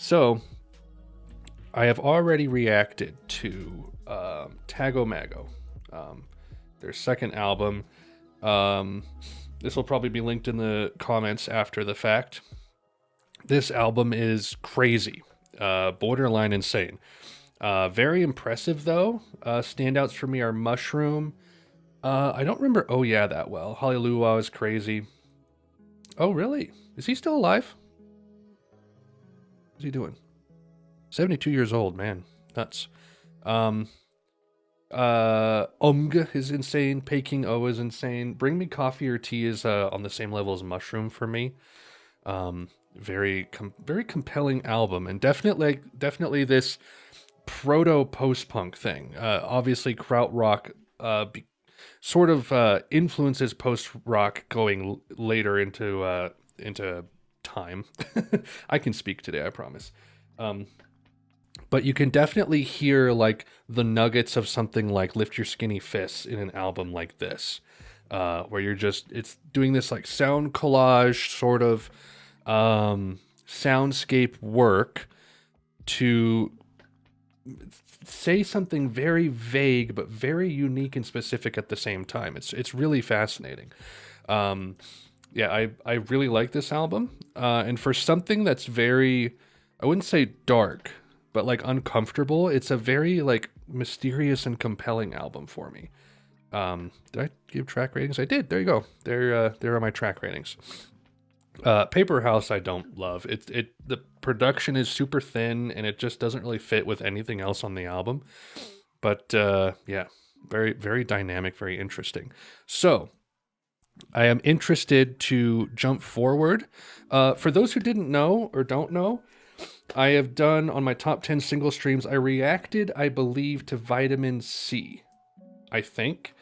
So I have already reacted to Tago Mago, um, their second album. Um, this will probably be linked in the comments after the fact. This album is crazy, borderline insane. Very impressive though. Standouts for me are Mushroom. I don't remember Oh Yeah that well. Hallelujah is crazy. Oh really? Is he still alive? What's he doing? 72 years old, man. Nuts. Um, Omg is insane. Peking O is insane. Bring Me Coffee or Tea is on the same level as Mushroom for me. Very compelling album, and definitely this proto post punk thing. Obviously, krautrock sort of influences post rock going later into time. I can speak today, I promise. Um, but you can definitely hear like the nuggets of something like Lift Your Skinny Fists in an album like this, where it's doing this like sound collage sort of soundscape work to say something very vague but very unique and specific at the same time. It's really fascinating. Um, yeah, I really like this album, and for something that's very, I wouldn't say dark, but like uncomfortable. It's a very like mysterious and compelling album for me. Did I give track ratings? I did. There you go. There are my track ratings. Paper House I don't love. The production is super thin and it just doesn't really fit with anything else on the album. But yeah, very dynamic, very interesting. So I am interested to jump forward. For those who didn't know or don't know, I have done on my top 10 single streams, I reacted, I believe, to Vitamin C, I think.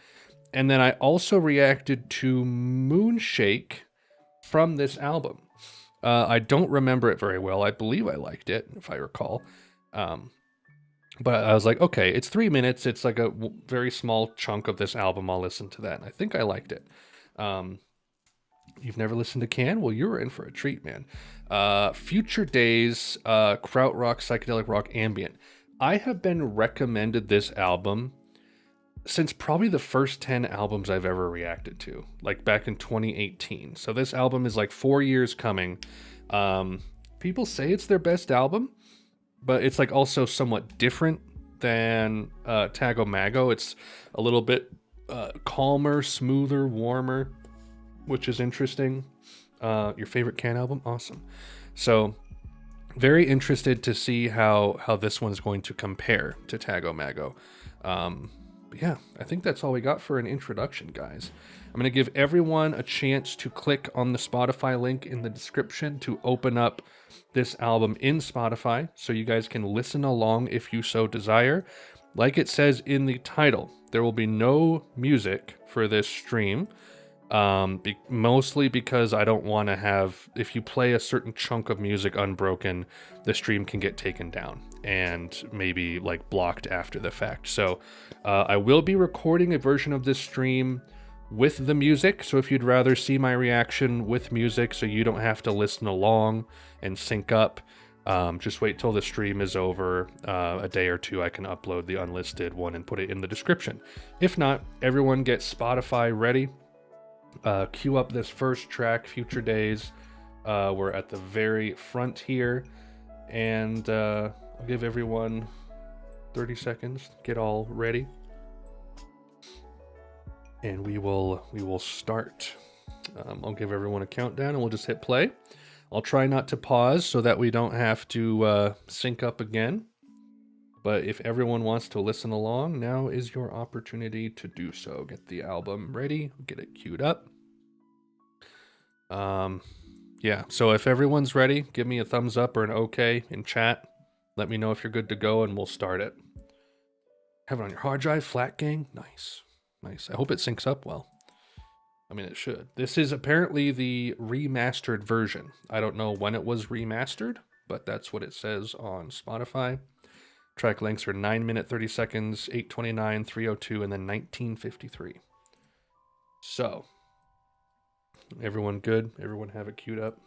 And then I also reacted to Moonshake from this album. I don't remember it very well. I believe I liked it, if I recall. Um, but I was like, okay, it's 3 minutes. It's like a very small chunk of this album. I'll listen to that. And I think I liked it. Um, you've never listened to Can? Well, you're in for a treat, man. Future Days, krautrock, psychedelic rock, ambient. I have been recommended this album since probably the first 10 albums I've ever reacted to, like back in 2018. So this album is like 4 years coming. People say it's their best album, but it's like also somewhat different than Tago Mago. It's a little bit calmer, smoother, warmer, which is interesting. Your favorite Can album? Awesome. So very interested to see how this one's going to compare to Tago Mago. But yeah, I think that's all we got for an introduction, guys. I'm going to give everyone a chance to click on the Spotify link in the description to open up this album in Spotify so you guys can listen along if you so desire. Like it says in the title, there will be no music for this stream. Mostly because I don't want to have, if you play a certain chunk of music unbroken, the stream can get taken down and maybe like blocked after the fact. So I will be recording a version of this stream with the music. So if you'd rather see my reaction with music so you don't have to listen along and sync up, just wait till the stream is over. A day or two, I can upload the unlisted one and put it in the description. If not, everyone get Spotify ready. Cue up this first track, Future Days. We're at the very front here, and I'll give everyone 30 seconds. Get all ready, and we will start. I'll give everyone a countdown, and we'll just hit play. I'll try not to pause so that we don't have to sync up again. But if everyone wants to listen along, now is your opportunity to do so. Get the album ready, get it queued up. Yeah, so if everyone's ready, give me a thumbs up or an okay in chat. Let me know if you're good to go and we'll start it. Have it on your hard drive, flat gang. Nice. I hope it syncs up well. I mean, it should. This is apparently the remastered version. I don't know when it was remastered, but that's what it says on Spotify. Track lengths are 9 minutes, 30 seconds, 8:29, 3:02, and then 19:53. So, everyone good? Everyone have it queued up?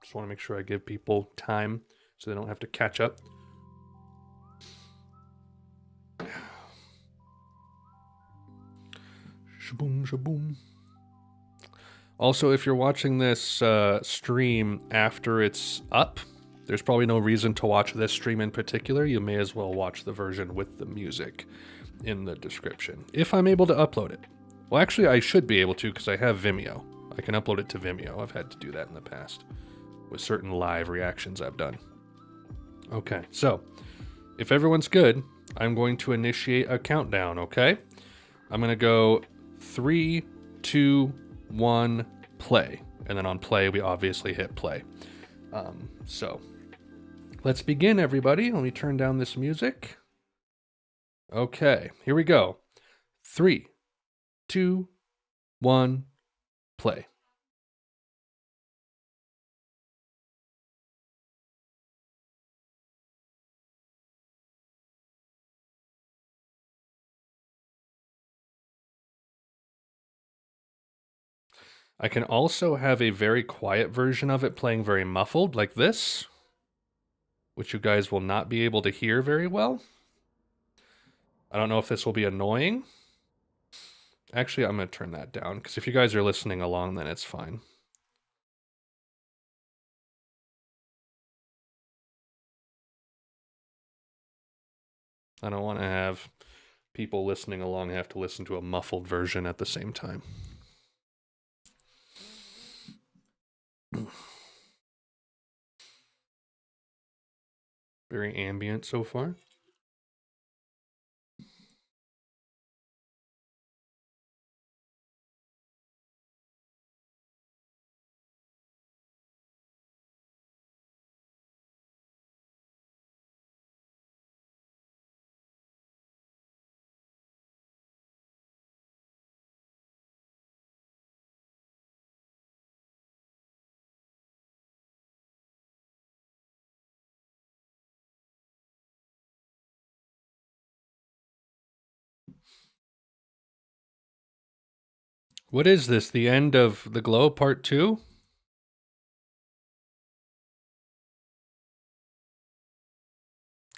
Just want to make sure I give people time so they don't have to catch up. Shaboom, shaboom. Also, if you're watching this stream after it's up, there's probably no reason to watch this stream in particular. You may as well watch the version with the music in the description, if I'm able to upload it. Well, actually, I should be able to because I have Vimeo. I can upload it to Vimeo. I've had to do that in the past with certain live reactions I've done. Okay, so if everyone's good, I'm going to initiate a countdown, okay? I'm going to go 3, 2, 1, play. And then on play, we obviously hit play. So let's begin, everybody. Let me turn down this music. Okay, here we go. 3, 2, 1, play. I can also have a very quiet version of it playing very muffled like this, which you guys will not be able to hear very well. I don't know if this will be annoying. Actually, I'm going to turn that down because if you guys are listening along, then it's fine. I don't want to have people listening along have to listen to a muffled version at the same time. Very ambient so far. What is this? The end of The Glow Part 2?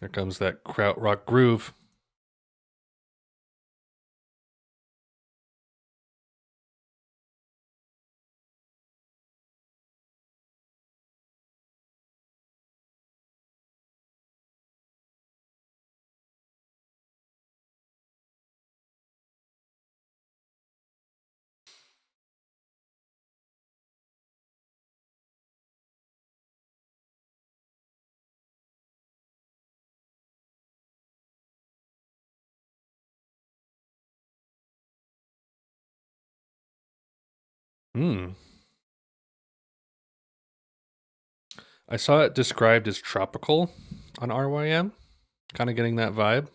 There comes that krautrock groove. I saw it described as tropical on RYM. Kind of getting that vibe.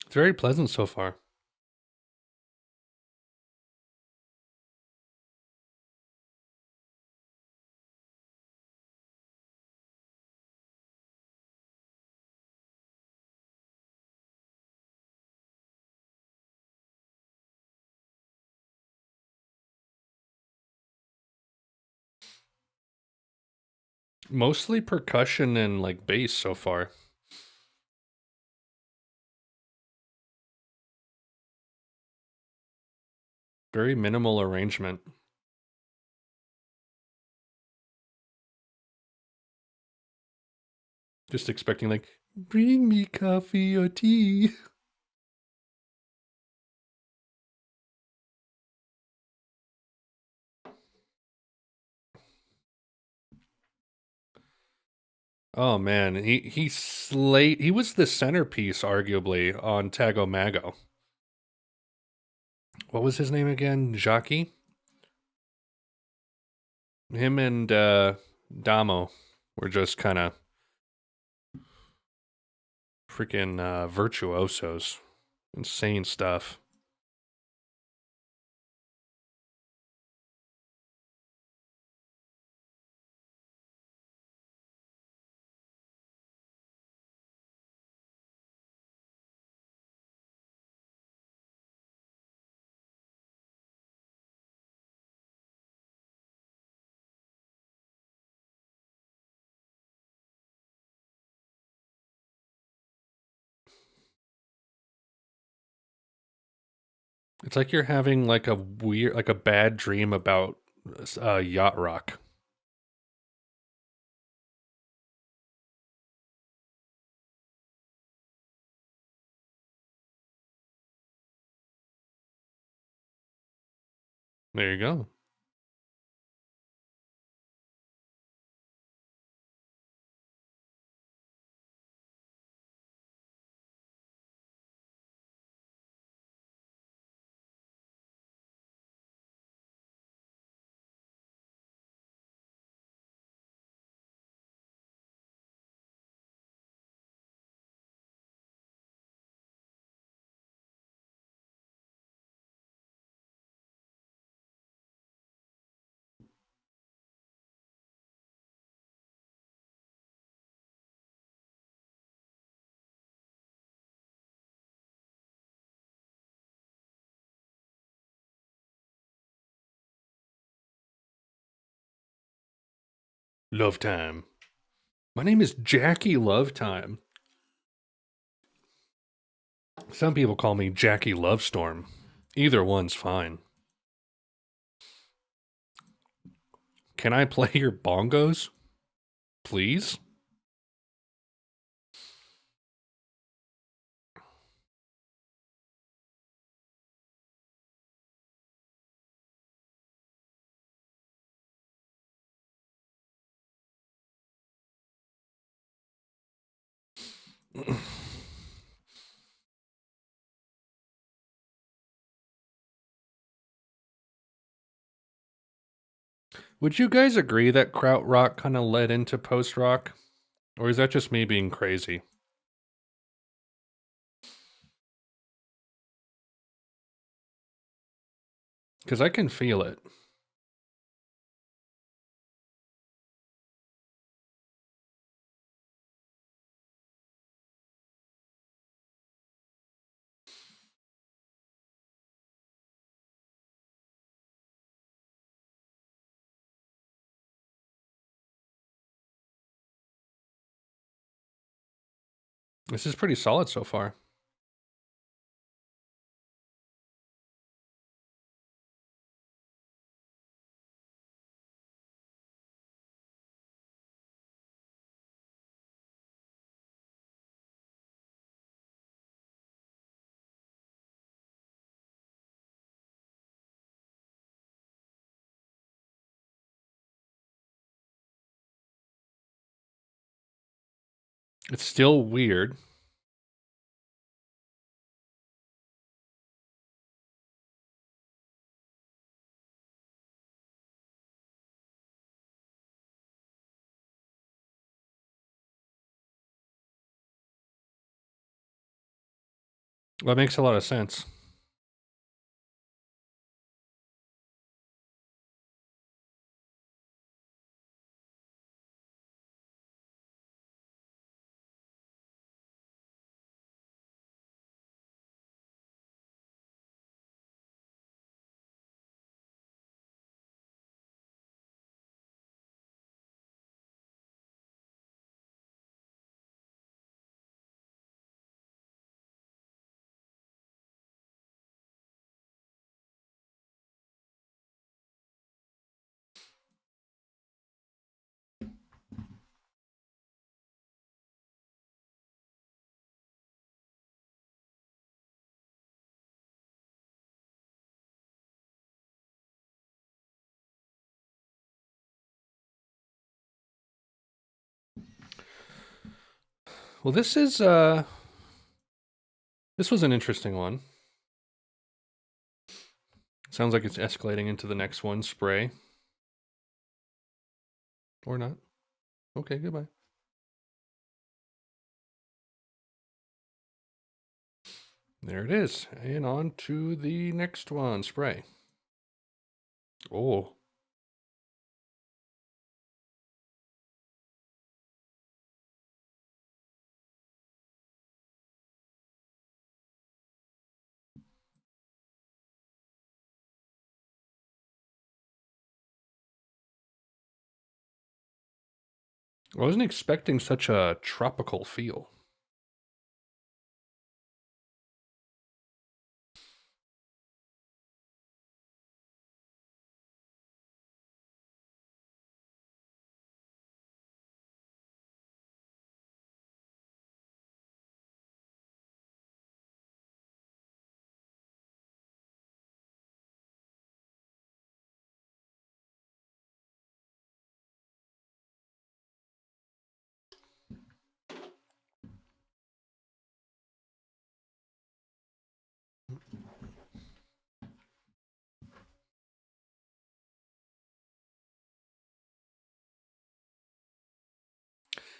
It's very pleasant so far. Mostly percussion and like bass so far. Very minimal arrangement. Just expecting like, bring me coffee or tea. Oh man, he slayed. He was the centerpiece, arguably, on Tago Mago. What was his name again? Jackie. Him and Damo were just kind of freaking virtuosos. Insane stuff. It's like you're having like a weird, like a bad dream about yacht rock. There you go. Love time. My name is Jackie Love Time. Some people call me Jackie Lovestorm. Either one's fine. Can I play your bongos? Please? Would you guys agree that krautrock kind of led into post rock? Or is that just me being crazy? Because I can feel it. This is pretty solid so far. It's still weird. That makes a lot of sense. Well, this was an interesting one. Sounds like it's escalating into the next one. Spray. Or not. Okay, goodbye. There it is. And on to the next one. Spray. Oh. I wasn't expecting such a tropical feel.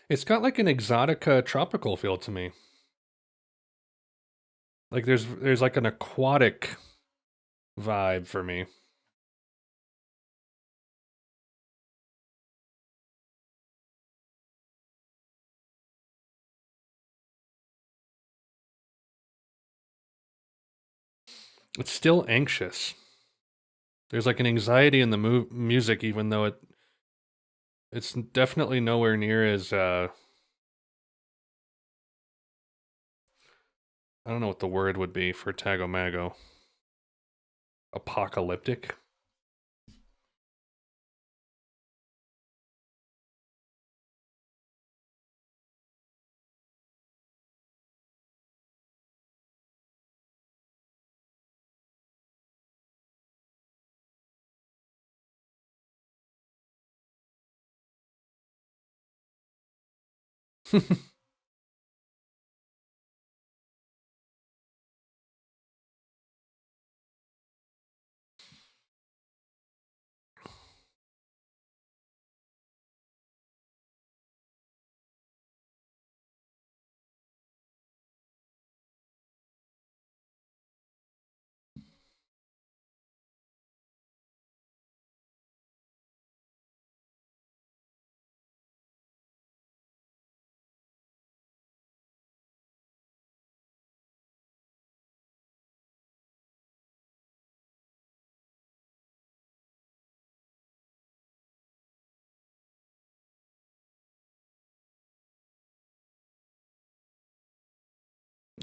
It's got like an exotica tropical feel to me. Like there's like an aquatic vibe for me. It's still anxious. There's like an anxiety in the music, even though it's definitely nowhere near as I don't know what the word would be for Tagomago. Apocalyptic.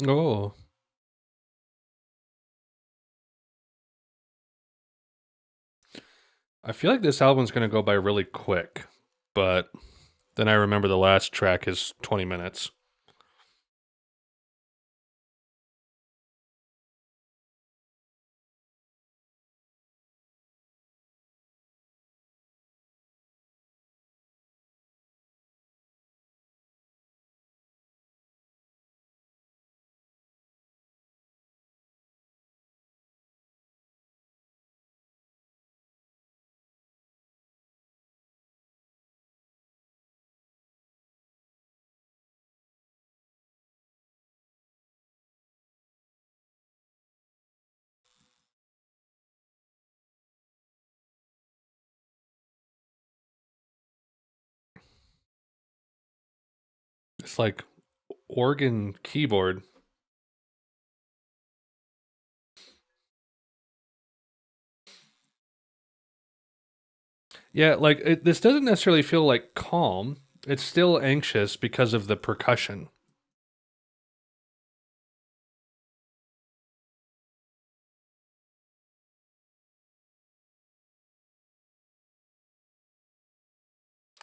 Oh, I feel like this album's gonna go by really quick, but then I remember the last track is 20 minutes. It's like organ keyboard. Yeah, like this doesn't necessarily feel like calm. It's still anxious because of the percussion.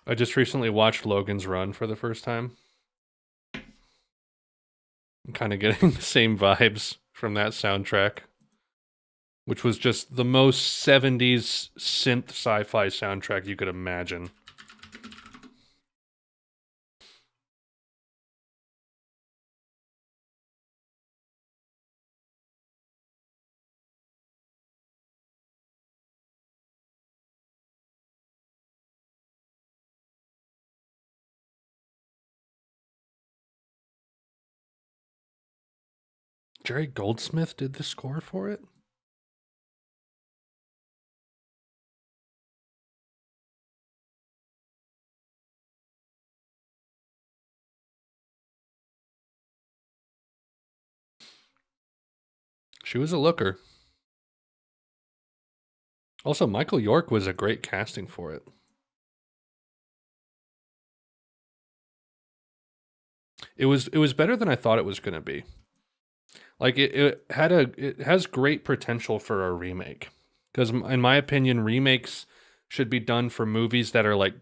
I just recently watched Logan's Run for the first time. I'm kind of getting the same vibes from that soundtrack, which was just the most 70s synth sci-fi soundtrack you could imagine. Jerry Goldsmith did the score for it? She was a looker. Also, Michael York was a great casting for it. It was better than I thought it was going to be. Like it has great potential for a remake. Because in my opinion, remakes should be done for movies that are like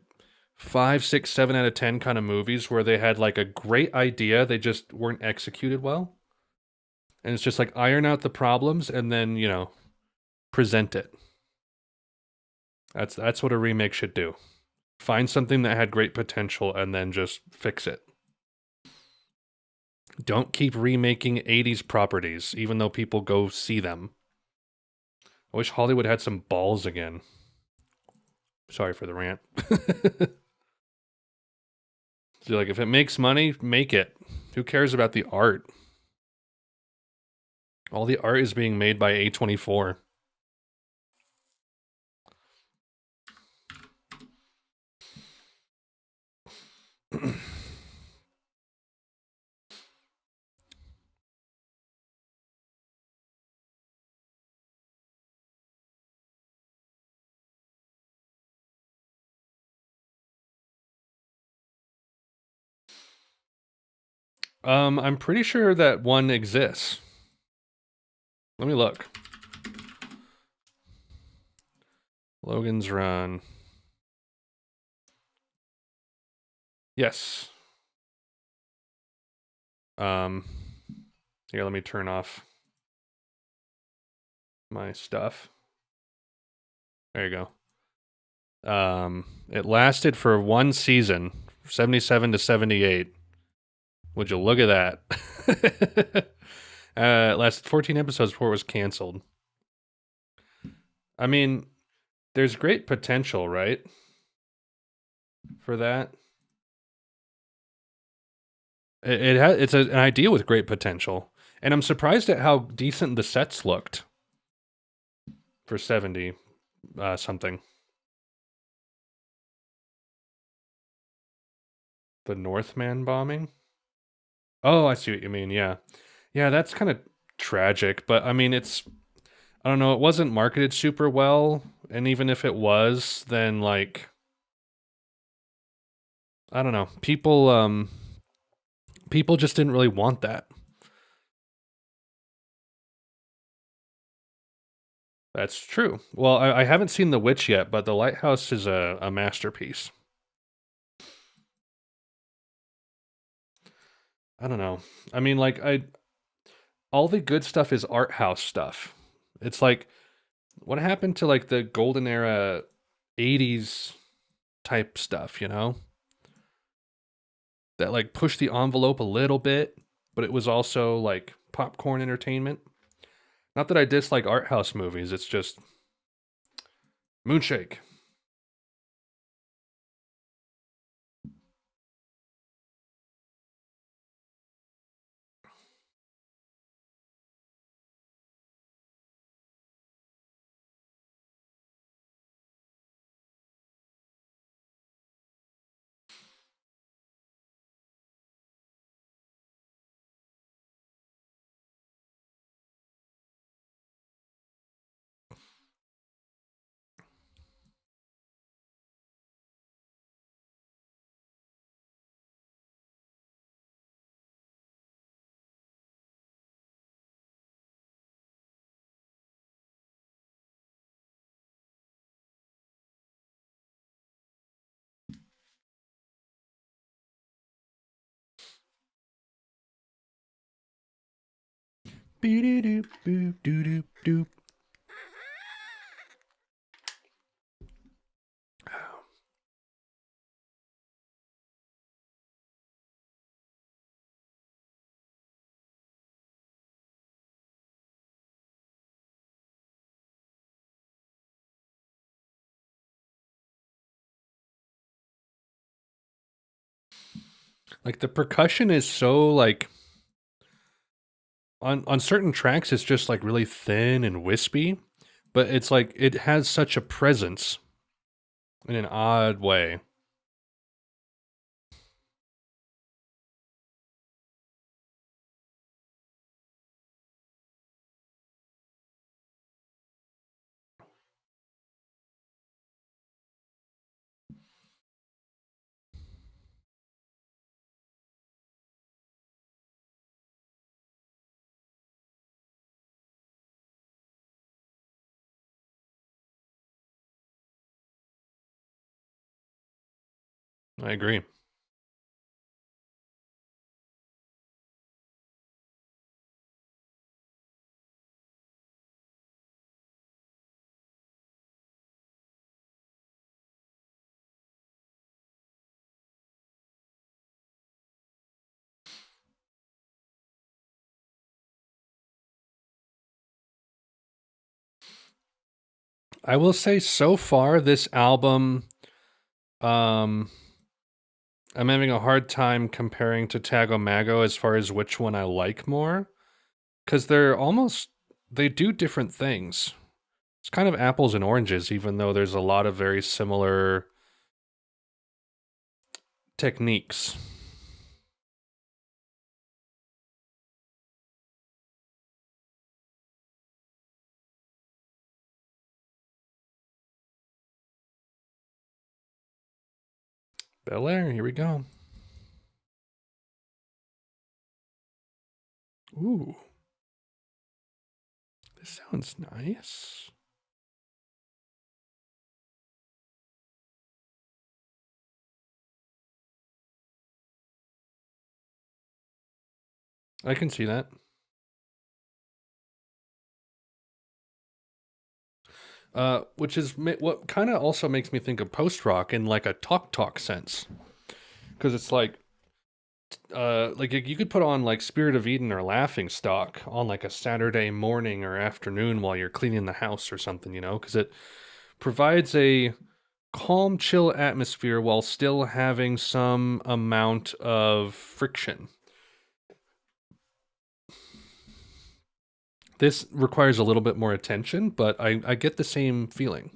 5, 6, 7 out of 10 kind of movies where they had like a great idea, they just weren't executed well. And it's just like iron out the problems and then, present it. That's what a remake should do. Find something that had great potential and then just fix it. Don't keep remaking 80s properties, even though people go see them. I wish Hollywood had some balls again. Sorry for the rant. So like, if it makes money, make it. Who cares about the art? All the art is being made by A24. I'm pretty sure that one exists. Let me look. Logan's Run. Yes. Um, Here, let me turn off my stuff. There you go. It lasted for one season, 77 to 78. Would you look at that? It lasted 14 episodes before it was canceled. I mean, there's great potential, right? For that. It's an idea with great potential. And I'm surprised at how decent the sets looked for 70 something. The Northman bombing? Oh, I see what you mean. Yeah. Yeah, that's kind of tragic, but I mean, I don't know, it wasn't marketed super well, and even if it was, then like I don't know, people just didn't really want that. That's true. Well, I haven't seen The Witch yet, but The Lighthouse is a masterpiece. I don't know. I mean, like all the good stuff is art house stuff. It's like what happened to like the golden era 80s type stuff, That like pushed the envelope a little bit, but it was also like popcorn entertainment. Not that I dislike art house movies, it's just Moonshake. Like the percussion is so like On certain tracks it's just like really thin and wispy, but it's like it has such a presence in an odd way. I agree. I will say so far this album, um I'm having a hard time comparing to Tagomago as far as which one I like more, because they do different things. It's kind of apples and oranges, even though there's a lot of very similar techniques. Bel Air, here we go. Ooh, this sounds nice. I can see that. Which is what kind of also makes me think of post rock in like a talk sense, because it's like you could put on like Spirit of Eden or Laughing Stock on like a Saturday morning or afternoon while you're cleaning the house or something, because it provides a calm, chill atmosphere while still having some amount of friction. This requires a little bit more attention, but I get the same feeling.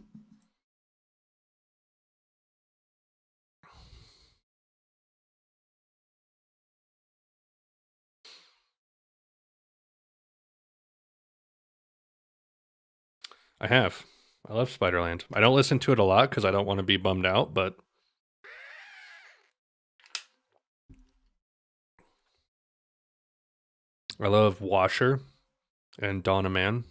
I have. I love Spiderland. I don't listen to it a lot because I don't want to be bummed out, but I love Washer and Dawn a Man.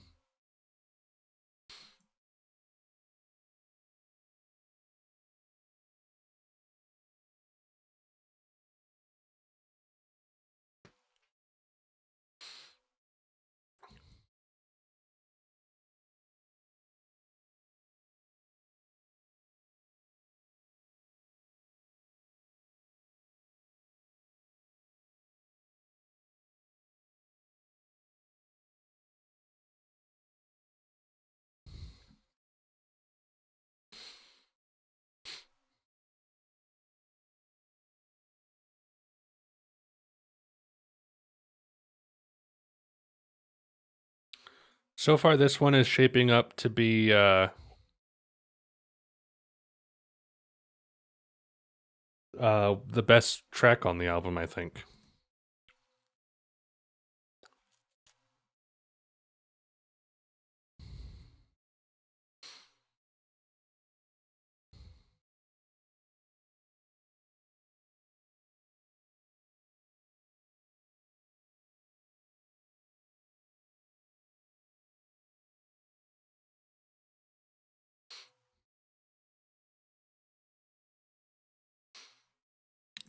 So far, this one is shaping up to be the best track on the album, I think.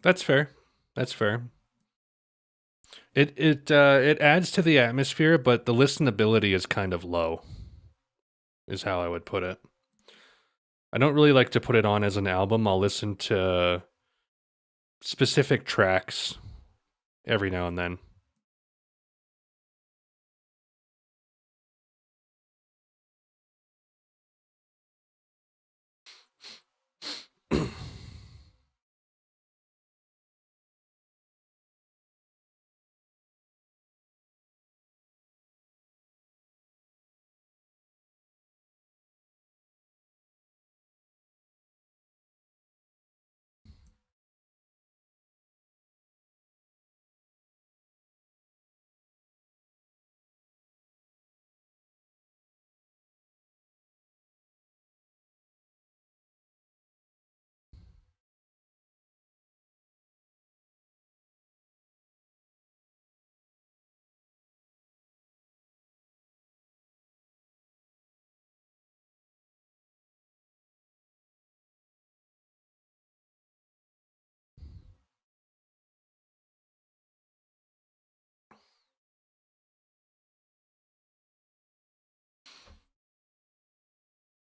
That's fair. That's fair. It adds to the atmosphere, but the listenability is kind of low. Is how I would put it. I don't really like to put it on as an album. I'll listen to specific tracks every now and then.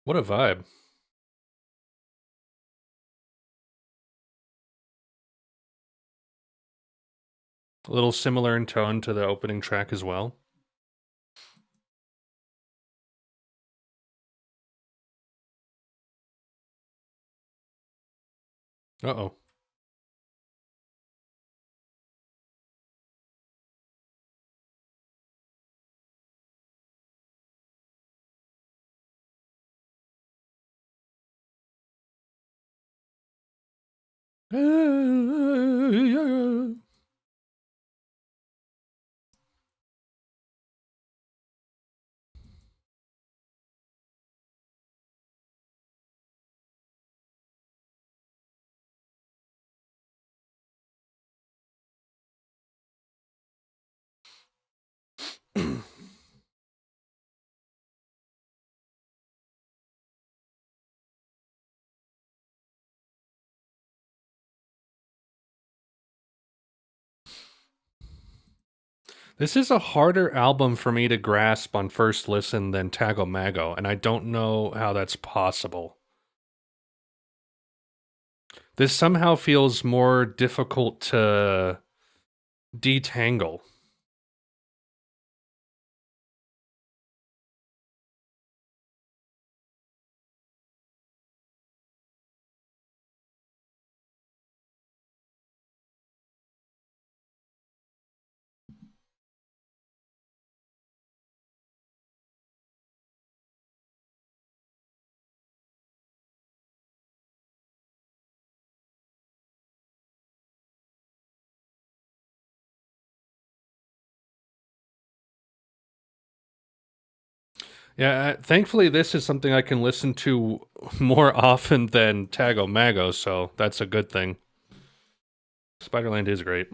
What a vibe. A little similar in tone to the opening track as well. Uh-oh. This is a harder album for me to grasp on first listen than Tago Mago, and I don't know how that's possible. This somehow feels more difficult to detangle. Yeah, thankfully this is something I can listen to more often than Tago Mago, so that's a good thing. Spiderland is great.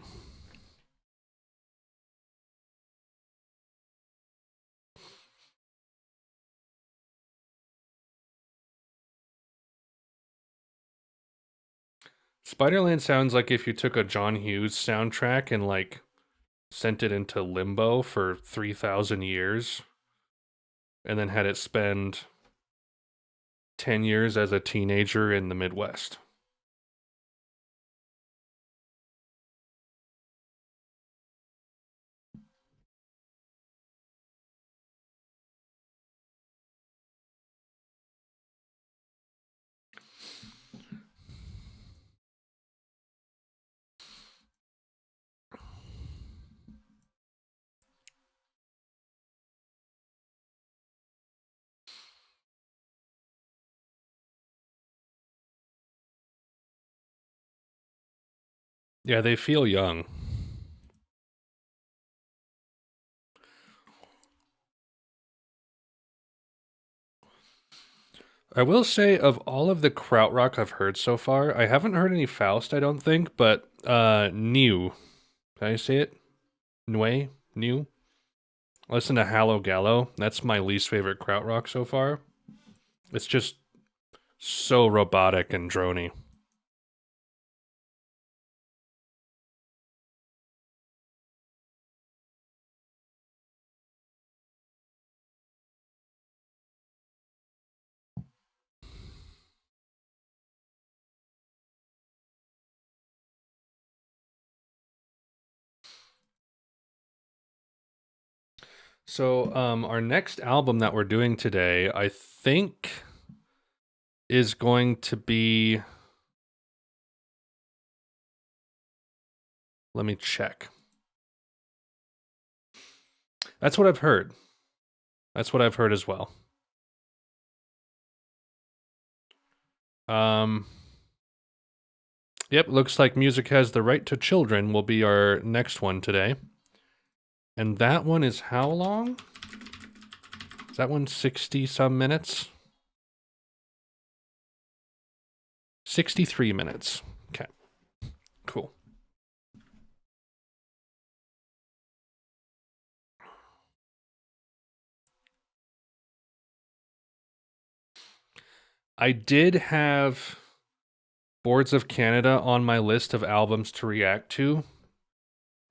Spiderland sounds like if you took a John Hughes soundtrack and like sent it into limbo for 3,000 years and then had it spend 10 years as a teenager in the Midwest. Yeah, they feel young. I will say, of all of the krautrock I've heard so far, I haven't heard any Faust, I don't think, but New. Can I say it? Nue? New? Listen to Hallow Gallo. That's my least favorite krautrock so far. It's just so robotic and drony. So, our next album that we're doing today, I think, is going to be. Let me check. That's what I've heard. That's what I've heard as well. Um, yep, looks like Music Has the Right to Children will be our next one today. And that one is how long? Is that one 60 some minutes? 63 minutes. Okay, cool. I did have Boards of Canada on my list of albums to react to.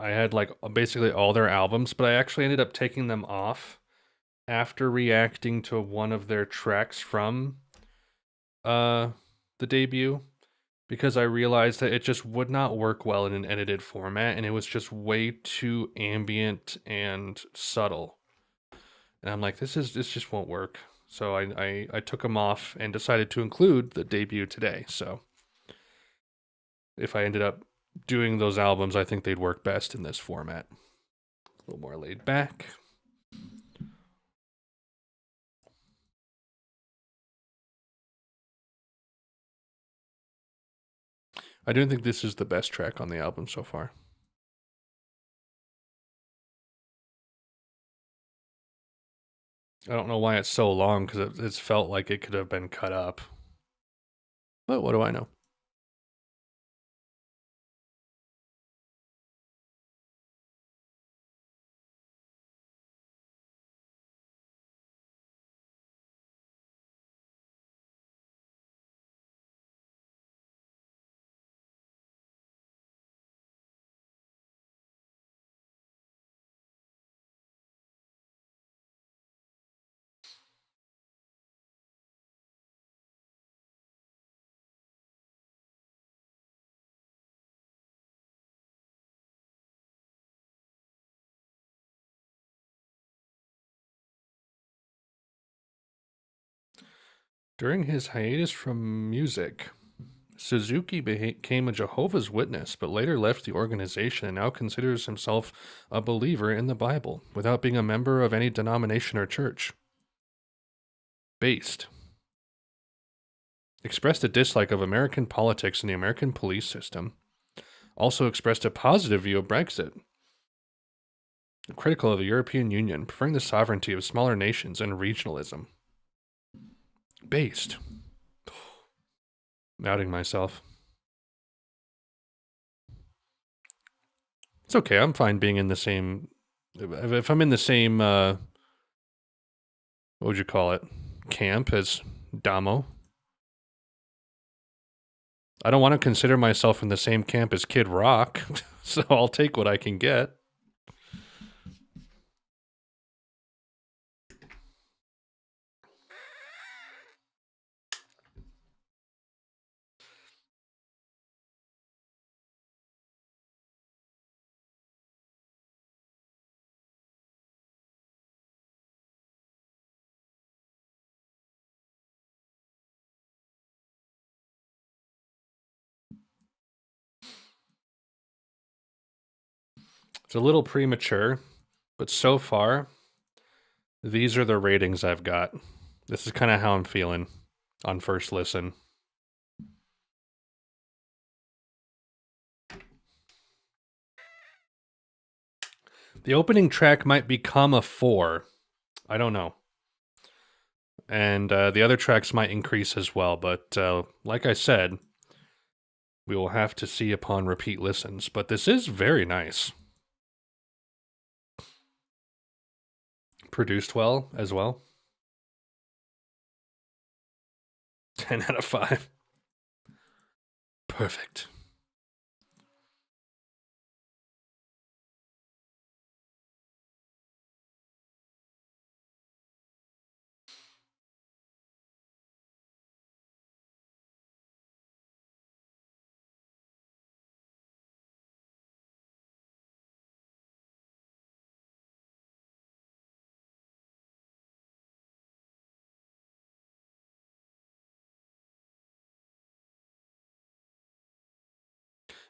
I had like basically all their albums, but I actually ended up taking them off after reacting to one of their tracks from uh the debut, because I realized that it just would not work well in an edited format, and it was just way too ambient and subtle. And I'm like, this just won't work. So I took them off and decided to include the debut today. So if I ended up doing those albums, I think they'd work best in this format. A little more laid back. I don't think this is the best track on the album so far. I don't know why it's so long because it's felt like it could have been cut up. But what do I know? During his hiatus from music, Suzuki became a Jehovah's Witness, but later left the organization and now considers himself a believer in the Bible without being a member of any denomination or church. Based. Expressed a dislike of American politics and the American police system. Also expressed a positive view of Brexit. Critical of the European Union, preferring the sovereignty of smaller nations and regionalism. Based. Outing myself. It's okay. I'm fine being in the same. If I'm in the same, what would you call it? Camp as Damo. I don't want to consider myself in the same camp as Kid Rock, so I'll take what I can get. It's a little premature, but so far, these are the ratings I've got. This is kind of how I'm feeling on first listen. The opening track might become a 4. I don't know. And the other tracks might increase as well, but like I said, we will have to see upon repeat listens. But this is very nice. Produced well as well. 10 out of 5. Perfect.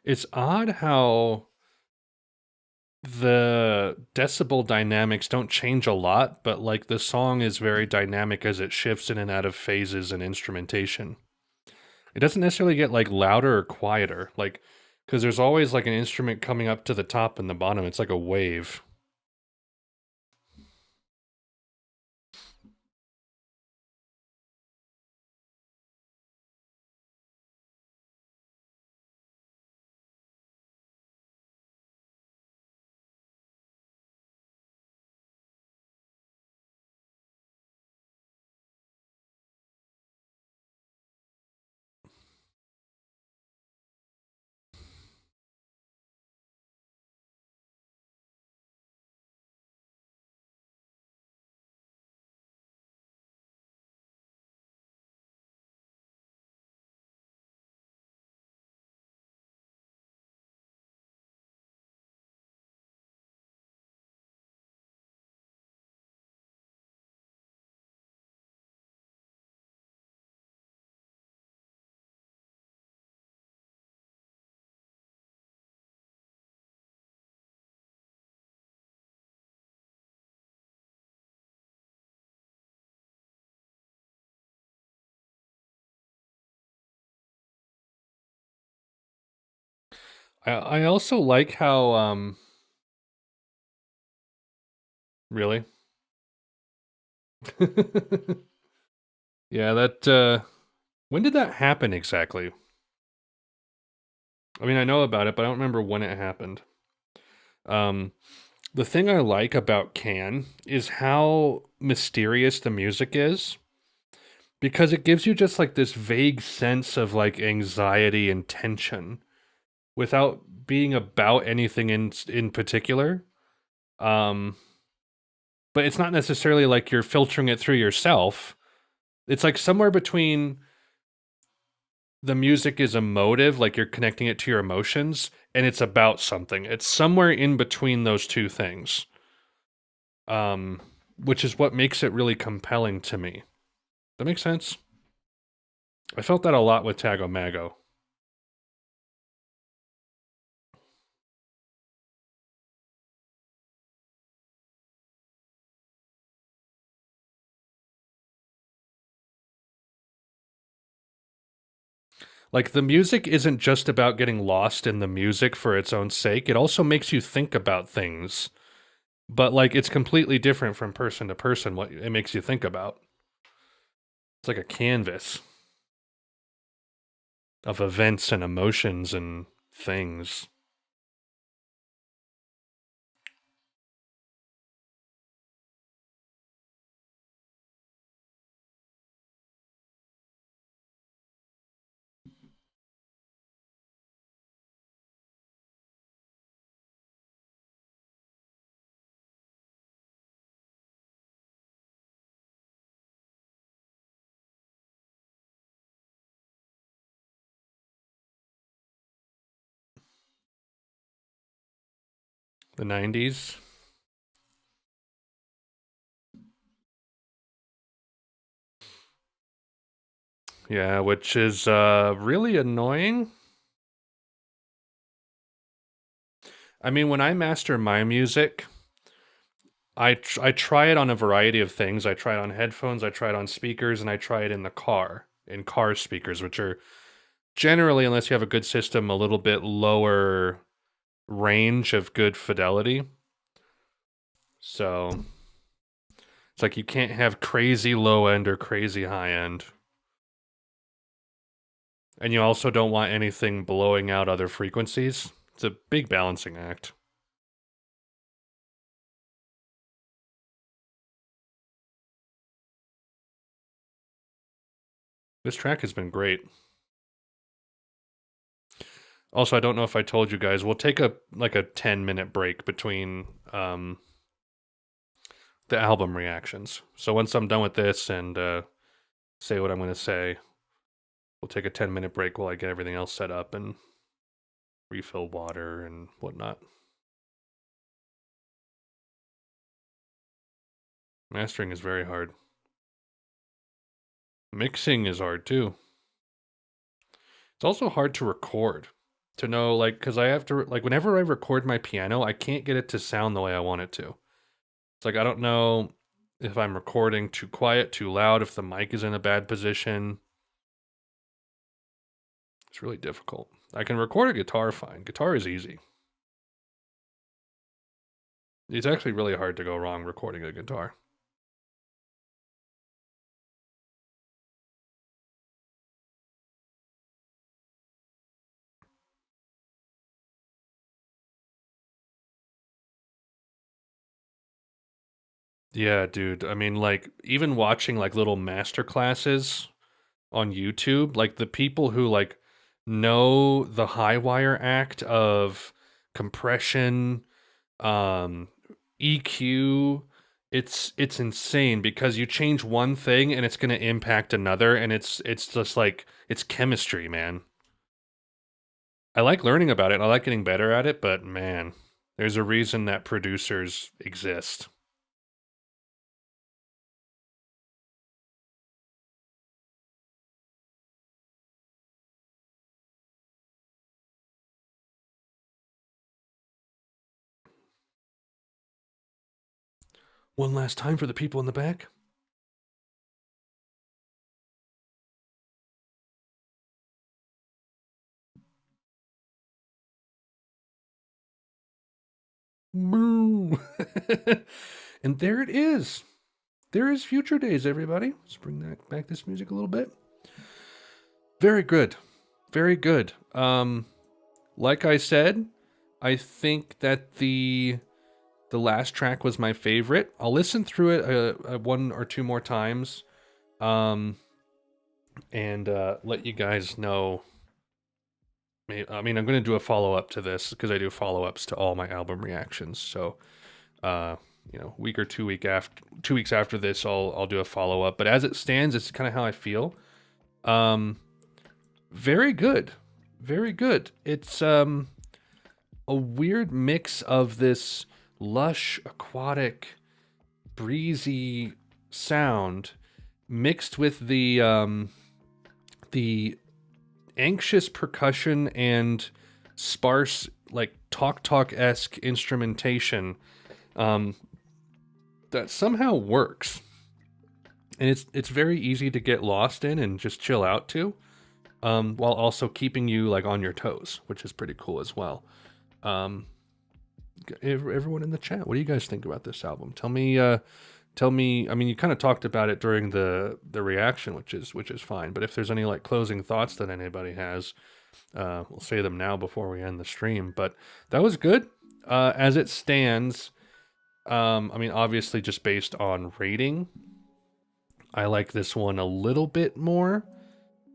It's odd how the decibel dynamics don't change a lot, but like the song is very dynamic as it shifts in and out of phases and instrumentation. It doesn't necessarily get like louder or quieter, like because there's always like an instrument coming up to the top and the bottom. It's like a wave. I also like how really. Yeah, that when did that happen exactly? I mean, I know about it, but I don't remember when it happened. Um, the thing I like about Can is how mysterious the music is because it gives you just like this vague sense of like anxiety and tension without being about anything in particular. Um, but it's not necessarily like you're filtering it through yourself. It's like somewhere between the music is emotive, like you're connecting it to your emotions, and it's about something. It's somewhere in between those two things, um, which is what makes it really compelling to me. That makes sense. I felt that a lot with Tago Mago. Like the music isn't just about getting lost in the music for its own sake. It also makes you think about things. But like it's completely different from person to person what it makes you think about. It's like a canvas of events and emotions and things. The 90s. Yeah, which is really annoying. I mean, when I master my music, I try it on a variety of things. I try it on headphones, I try it on speakers, and I try it in the car, in car speakers, which are generally, unless you have a good system, a little bit lower range of good fidelity. So it's like you can't have crazy low end or crazy high end. And you also don't want anything blowing out other frequencies. It's a big balancing act. This track has been great. Also, I don't know if I told you guys, we'll take a like a 10-minute break between the album reactions. So once I'm done with this and say what I'm going to say, we'll take a 10-minute break while I get everything else set up and refill water and whatnot. Mastering is very hard. Mixing is hard too. It's also hard to record. To know, like, because I have to, like, whenever I record my piano, I can't get it to sound the way I want it to. It's like, I don't know if I'm recording too quiet, too loud, if the mic is in a bad position. It's really difficult. I can record a guitar fine. Guitar is easy. It's actually really hard to go wrong recording a guitar. Yeah, dude. I mean, like, even watching like little master classes on YouTube, like the people who like know the high wire act of compression, um, EQ, it's insane because you change one thing and it's going to impact another, and it's just like it's chemistry, man. I like learning about it. And I like getting better at it, but man, there's a reason that producers exist. One last time for the people in the back. Moo. And there it is. There is Future Days, everybody. Let's bring that back, this music a little bit. Very good. Very good. Like I said, I think that the last track was my favorite. I'll listen through it one or two more times, and let you guys know. I mean, I'm going to do a follow-up to this because I do follow-ups to all my album reactions. So, week or 2 weeks after this, I'll do a follow-up. But as it stands, it's kind of how I feel. Very good. Very good. It's a weird mix of this lush, aquatic, breezy sound mixed with the anxious percussion and sparse, like talk-esque instrumentation that somehow works. And it's very easy to get lost in and just chill out to, while also keeping you like on your toes, which is pretty cool as well. Everyone in the chat, what do you guys think about this album? Tell me. I mean, you kind of talked about it during the reaction, which is fine. But if there's any like closing thoughts that anybody has, we'll say them now before we end the stream. But that was good. As it stands, I mean, obviously just based on rating, I like this one a little bit more.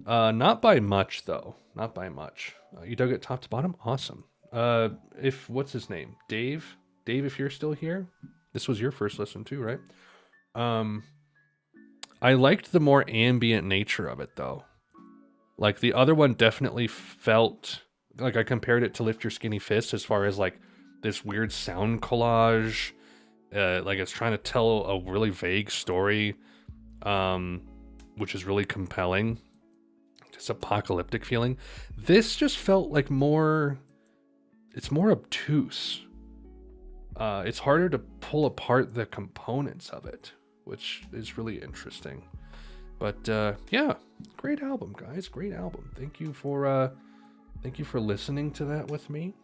Not by much though. Not by much. You dug it top to bottom? Awesome. What's his name? Dave, if you're still here, this was your first listen too, right? I liked the more ambient nature of it though. Like the other one definitely felt like, I compared it to Lift Your Skinny Fist as far as like this weird sound collage, like it's trying to tell a really vague story, which is really compelling. Just apocalyptic feeling. This just felt like it's more obtuse. It's harder to pull apart the components of it, which is really interesting. But yeah, great album, guys. Great album. Thank you for listening to that with me.